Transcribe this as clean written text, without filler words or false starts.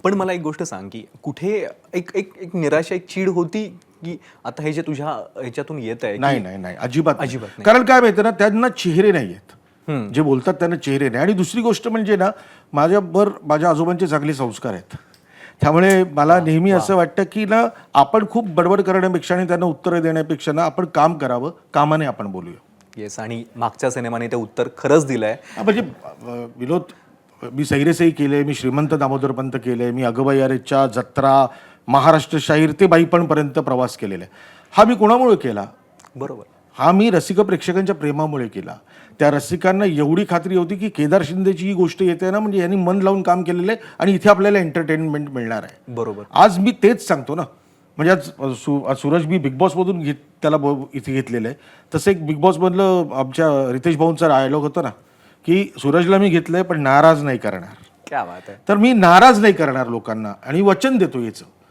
पण मला एक गोष्ट सांग की कुठे एक एक एक निराशा, एक चीड होती की आता हे जे तुझ्या ह्याच्यातून येत आहे नाही नाही नाही, अजिबात अजिबात नाही. कारण काय माहिती ना, त्यांना चेहरे नाही आहेत. जे बोलतात त्यांना चेहरे नाही. आणि दुसरी गोष्ट म्हणजे ना, माझ्या आजोबांचे चांगले संस्कार आहेत. त्यामुळे मला नेहमी असं वाटतं की ना, आपण खूप बडबड करण्यापेक्षा आणि त्यांना उत्तरं देण्यापेक्षा ना, आपण काम करावं, कामाने आपण बोलूया. येस. आणि मागच्या सिनेमाने ते उत्तर खरंच दिलंय. म्हणजे विनोद, मी सैरेसही केले, मी श्रीमंत दामोदरपंत केले, मी अगबाई अरेच्या जत्रा, महाराष्ट्र शाहीर ते बाईपणपर्यंत प्रवास केलेला आहे. हा मी कोणामुळे केला? बरोबर. हा मी रसिक प्रेक्षकांच्या प्रेमामुळे केला. त्या रसिकांना एवढी खात्री होती की केदार शिंदेची ही गोष्ट येते ना, म्हणजे यांनी मन लावून काम केलेलं आहे आणि इथे आपल्याला एंटरटेनमेंट मिळणार आहे. बरोबर. आज मी तेच सांगतो ना. म्हणजे आज सूरज मी बिग बॉसमधून त्याला इथे घेतलेलं आहे. तसं एक बिग बॉसमधलं आमच्या रितेश भाऊंचा डायलॉग होता ना, की सूरजला मी घेतलंय पण नाराज नाही करणार. क्या बात आहे. तर मी नाराज नाही करणार लोकांना आणि वचन देतो याचं.